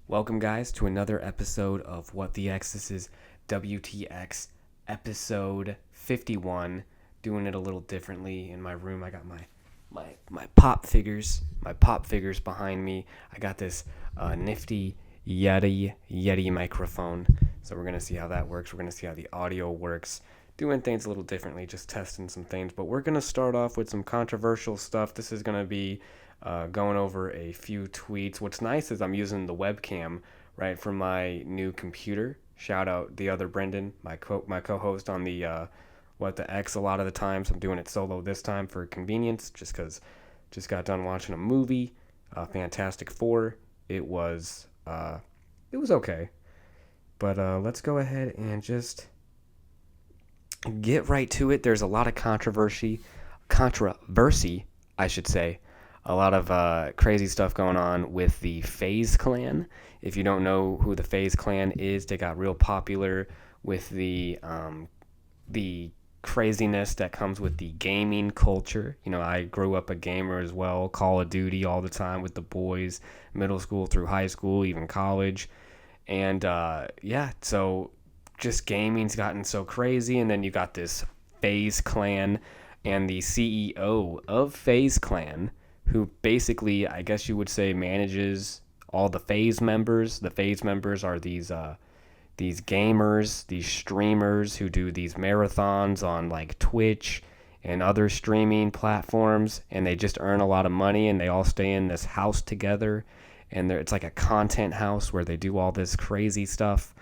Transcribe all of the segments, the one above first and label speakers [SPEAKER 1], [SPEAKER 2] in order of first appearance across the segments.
[SPEAKER 1] Welcome, guys, to another episode of What the X. This is WTX episode 51. Doing it a little differently in my room. I got my pop figures, behind me. I got this nifty Yeti microphone. So we're gonna see how that works. We're gonna see how the audio works. Doing things a little differently, just testing some things. But we're gonna start off with some controversial stuff. This is gonna be going over a few tweets. What's nice is I'm using the webcam right from my new computer. Shout out the other Brendan, my co-host on the What the X. A lot of the times I'm doing it solo this time for convenience, just because just got done watching a movie, Fantastic Four. It was okay, but let's go ahead and just get right to it. There's a lot of controversy, I should say. A lot of crazy stuff going on with the FaZe Clan. If you don't know who the FaZe Clan is, they got real popular with the craziness that comes with the gaming culture. You know, I grew up a gamer as well, Call of Duty all the time with the boys, middle school through high school, even college. And so just gaming's gotten so crazy. And then you got this FaZe Clan and the CEO of FaZe Clan, who basically, I guess you would say, manages all the FaZe members. The FaZe members are these gamers, these streamers who do these marathons on like Twitch and other streaming platforms, and they just earn a lot of money, and they all stay in this house together, and it's like a content house where they do all this crazy stuff.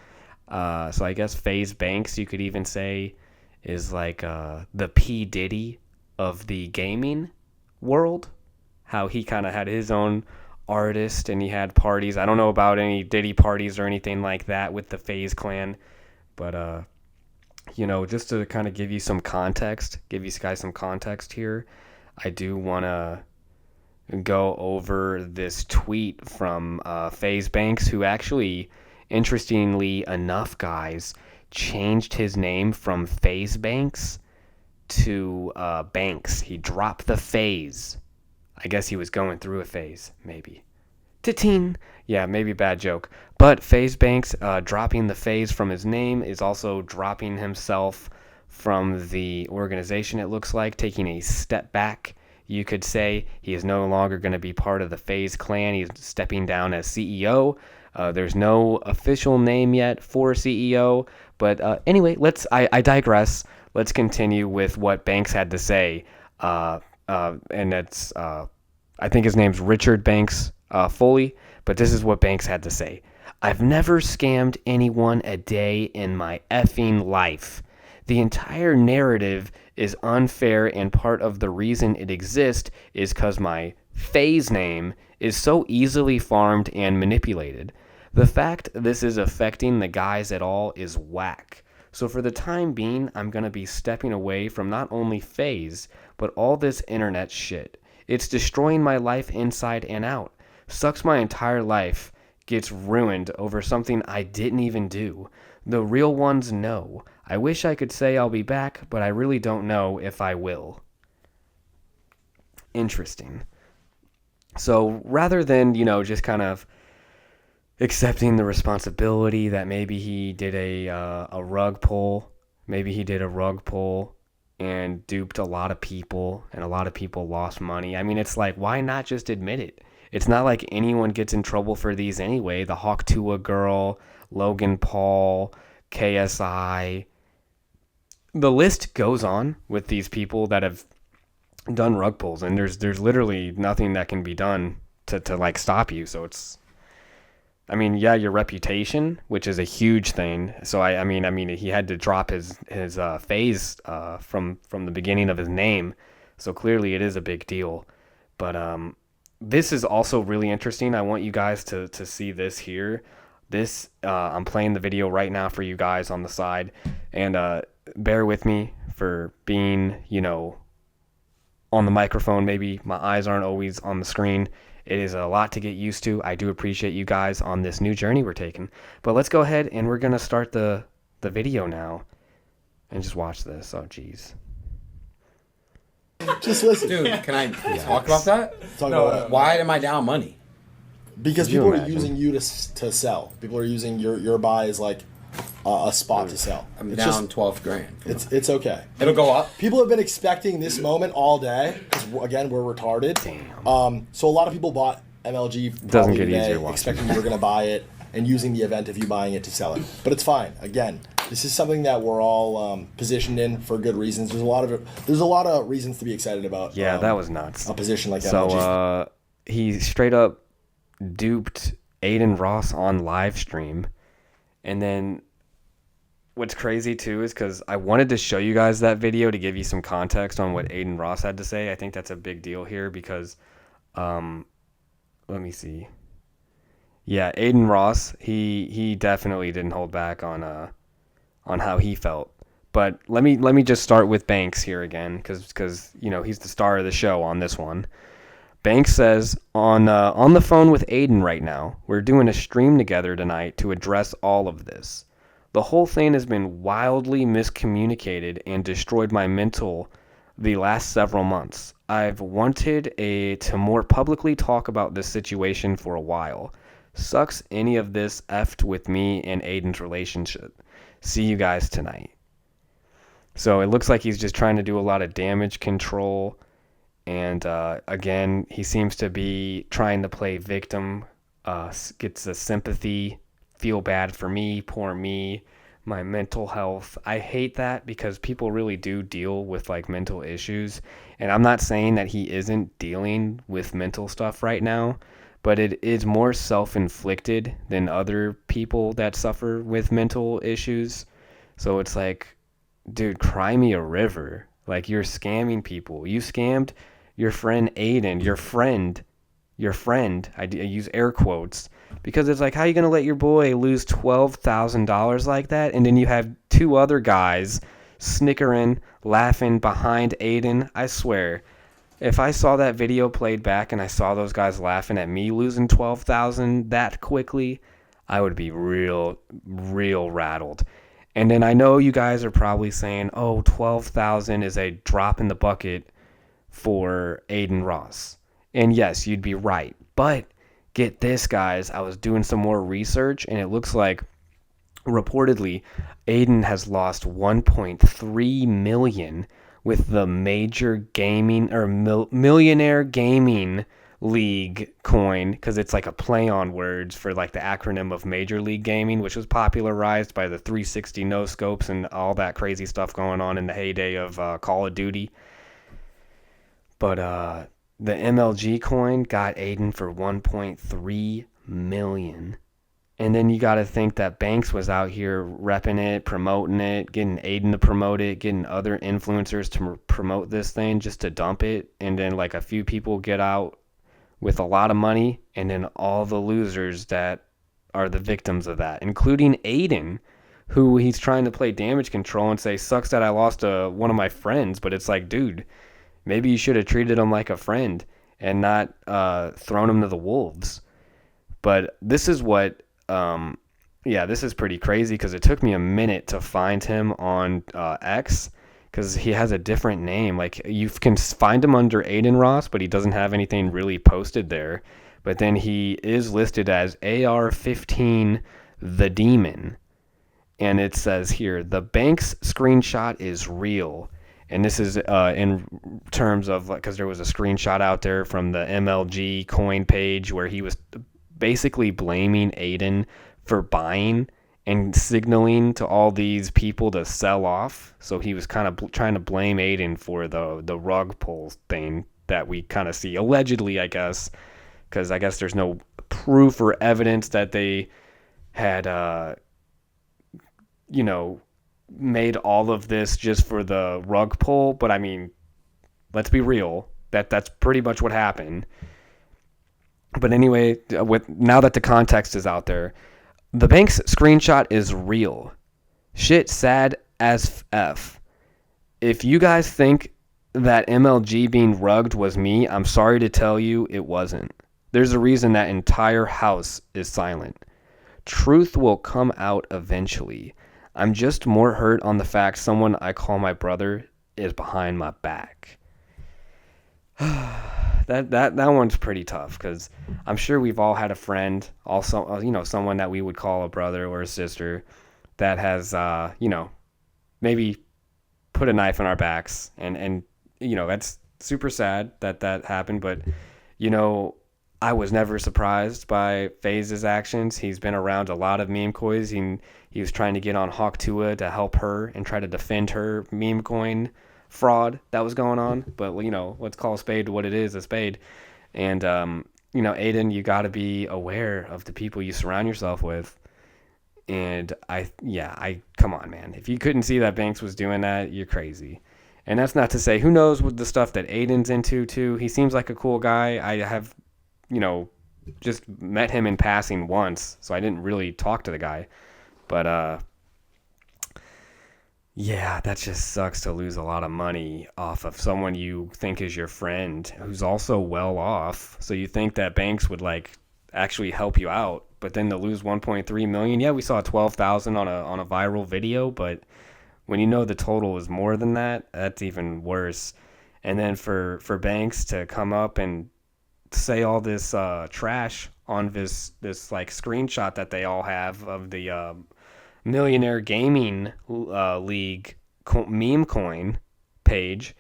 [SPEAKER 1] So I guess FaZe Banks, you could even say, is like the P. Diddy of the gaming world. How he kind of had his own artist and he had parties. I don't know about any Diddy parties or anything like that with the FaZe Clan, but just to kind of give you guys some context here, I do want to go over this tweet from FaZe Banks, who actually, interestingly enough, guys, changed his name from FaZe Banks to Banks. He dropped the FaZe. I guess he was going through a phase, maybe. Ta-ting! Yeah, maybe bad joke. But FaZe Banks dropping the FaZe from his name is also dropping himself from the organization, it looks like, taking a step back. You could say he is no longer going to be part of the FaZe Clan. He's stepping down as CEO. There's no official name yet for CEO. But anyway, I digress. Let's continue with what Banks had to say. And that's, I think his name's Richard Banks Foley, but this is what Banks had to say. I've never scammed anyone a day in my effing life. The entire narrative is unfair, and part of the reason it exists is because my FaZe name is so easily farmed and manipulated. The fact this is affecting the guys at all is whack. So for the time being, I'm going to be stepping away from not only FaZe, but all this internet shit. It's destroying my life inside and out. Sucks my entire life gets ruined over something I didn't even do. The real ones know. I wish I could say I'll be back, but I really don't know if I will. Interesting. So rather than, just kind of accepting the responsibility that maybe he did a rug pull. Maybe he did a rug pull and duped a lot of people, and a lot of people lost money. I mean, it's like, why not just admit it? It's not like anyone gets in trouble for these anyway. The Hawk Tua girl, Logan Paul, KSI. The list goes on with these people that have done rug pulls, and there's literally nothing that can be done to like stop you. So it's, I mean, yeah, your reputation, which is a huge thing. So I mean, he had to drop his FaZe from the beginning of his name. So clearly, it is a big deal. But this is also really interesting. I want you guys to see this here. This I'm playing the video right now for you guys on the side, and bear with me for being, on the microphone. Maybe my eyes aren't always on the screen. It is a lot to get used to. I do appreciate you guys on this new journey we're taking. But let's go ahead and we're going to start the video now. And just watch this. Oh, jeez.
[SPEAKER 2] Just listen.
[SPEAKER 3] Dude, can I talk about that?
[SPEAKER 2] Talk about
[SPEAKER 3] Why am I down money?
[SPEAKER 2] Because
[SPEAKER 1] Could you
[SPEAKER 2] people are
[SPEAKER 1] imagine?
[SPEAKER 2] using you to sell. People are using your buy as like a spot to sell.
[SPEAKER 3] I'm
[SPEAKER 2] It's
[SPEAKER 3] down
[SPEAKER 2] just
[SPEAKER 3] 12 grand.
[SPEAKER 2] it's okay.
[SPEAKER 3] It'll go up.
[SPEAKER 2] People have been expecting this moment all day because again we're retarded.
[SPEAKER 1] Damn.
[SPEAKER 2] So a lot of people bought MLG
[SPEAKER 1] Doesn't
[SPEAKER 2] probably
[SPEAKER 1] get
[SPEAKER 2] today,
[SPEAKER 1] easier watching.
[SPEAKER 2] expecting you were going to buy it and using the event of you buying it to sell it. But it's fine. Again, this is something that we're all positioned in for good reasons. There's a lot of reasons to be excited about.
[SPEAKER 1] Yeah, that was nuts.
[SPEAKER 2] A position like
[SPEAKER 1] So
[SPEAKER 2] MLG.
[SPEAKER 1] he straight up duped Aiden Ross on live stream. And then what's crazy too is because I wanted to show you guys that video to give you some context on what Aiden Ross had to say. I think that's a big deal here because let me see. Yeah, Aiden Ross, he definitely didn't hold back on how he felt. But let me just start with Banks here again because he's the star of the show on this one. Banks says on the phone with Aiden right now. We're doing a stream together tonight to address all of this. The whole thing has been wildly miscommunicated and destroyed my mental the last several months. I've wanted to more publicly talk about this situation for a while. Sucks any of this effed with me and Aiden's relationship. See you guys tonight. So it looks like he's just trying to do a lot of damage control. And again, he seems to be trying to play victim, gets the sympathy, feel bad for me, poor me, my mental health. I hate that because people really do deal with like mental issues. And I'm not saying that he isn't dealing with mental stuff right now, but it is more self-inflicted than other people that suffer with mental issues. So it's like, dude, cry me a river. Like, you're scamming people. You scammed your friend Aiden, your friend, I use air quotes, because it's like, how are you going to let your boy lose $12,000 like that? And then you have two other guys snickering, laughing behind Aiden. I swear, if I saw that video played back and I saw those guys laughing at me losing 12,000 that quickly, I would be real rattled. And then I know you guys are probably saying, oh, 12,000 is a drop in the bucket for Aiden Ross. And yes, you'd be right. But get this, guys, I was doing some more research and it looks like reportedly Aiden has lost 1.3 million with the major gaming or millionaire gaming league coin, because it's like a play on words for like the acronym of Major League Gaming, which was popularized by the 360 no scopes and all that crazy stuff going on in the heyday of Call of Duty. But the MLG coin got Aiden for 1.3 million. And then you got to think that Banks was out here repping it, promoting it, getting Aiden to promote it, getting other influencers to promote this thing just to dump it. And then like a few people get out with a lot of money, and then all the losers that are the victims of that, including Aiden, who he's trying to play damage control and say, sucks that I lost one of my friends. But it's like, dude, maybe you should have treated him like a friend and not thrown him to the wolves. But this is what... this is pretty crazy because it took me a minute to find him on X because he has a different name. Like, you can find him under Aiden Ross, but he doesn't have anything really posted there. But then he is listed as AR-15 The Demon. And it says here, the Banks screenshot is real. And this is in terms of, because there was a screenshot out there from the MLG coin page where he was basically blaming Aiden for buying and signaling to all these people to sell off. So he was kind of trying to blame Aiden for the rug pull thing that we kind of see, allegedly, I guess, because I guess there's no proof or evidence that they had, made all of this just for the rug pull. But I mean, let's be real, that's pretty much what happened. But anyway, now that the context is out there, the Banks screenshot is real. Shit sad as F. If you guys think that MLG being rugged was me, I'm sorry to tell you it wasn't. There's a reason that entire house is silent. Truth will come out eventually. I'm just more hurt on the fact someone I call my brother is behind my back. That one's pretty tough because I'm sure we've all had a friend, also someone that we would call a brother or a sister that has maybe put a knife in our backs, and that's super sad that happened. But you know, I was never surprised by FaZe's actions. He's been around a lot of meme coins. He was trying to get on Hawk Tua to help her and try to defend her meme coin fraud that was going on. But let's call a spade what it is, a spade. And Aiden, you got to be aware of the people you surround yourself with. And I come on, man. If you couldn't see that Banks was doing that, you're crazy. And that's not to say, who knows what the stuff that Aiden's into too. He seems like a cool guy. I have, just met him in passing once, so I didn't really talk to the guy. But yeah, that just sucks to lose a lot of money off of someone you think is your friend who's also well off. So you think that Banks would like actually help you out, but then to lose 1.3 million. Yeah, we saw 12,000 on a viral video, but when you know the total is more than that, that's even worse. And then for Banks to come up and say all this trash on this like screenshot that they all have of the Millionaire Gaming League meme coin page,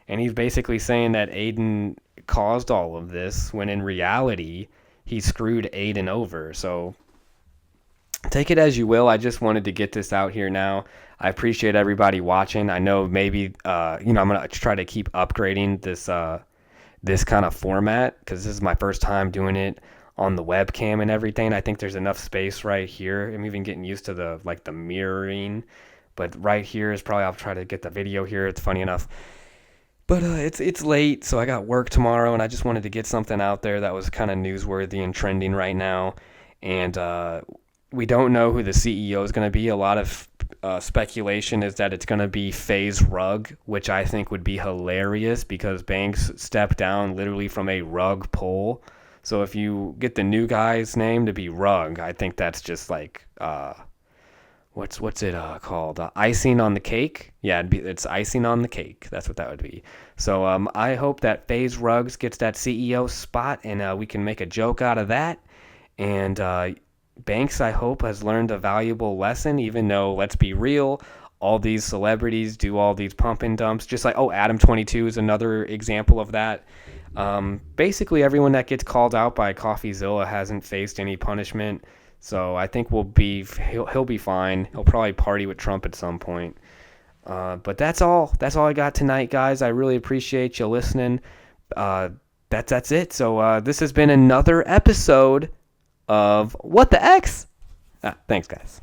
[SPEAKER 1] and he's basically saying that Aiden caused all of this when in reality he screwed Aiden over. So take it as you will. I just wanted to get this out here now. I appreciate everybody watching. I know maybe I'm gonna try to keep upgrading this kind of format because this is my first time doing it on the webcam and everything. I think there's enough space right here. I'm even getting used to the mirroring, but right here is probably, I'll try to get the video here. It's funny enough. But it's late, so I got work tomorrow, and I just wanted to get something out there that was kind of newsworthy and trending right now. And we don't know who the CEO is going to be. A lot of speculation is that it's going to be FaZe Rug, which I think would be hilarious because Banks stepped down literally from a rug pull. So if you get the new guy's name to be Rug, I think that's just like what's it called? Icing on the cake? Yeah, it's icing on the cake. That's what that would be. So I hope that FaZe Rugs gets that CEO spot, and we can make a joke out of that. And Banks, I hope, has learned a valuable lesson, even though, let's be real, all these celebrities do all these pump and dumps. Just like, Adam22 is another example of that. Basically, everyone that gets called out by CoffeeZilla hasn't faced any punishment. So I think he'll be fine. He'll probably party with Trump at some point. But that's all. That's all I got tonight, guys. I really appreciate you listening. That's it. So this has been another episode of What the X? Thanks, guys.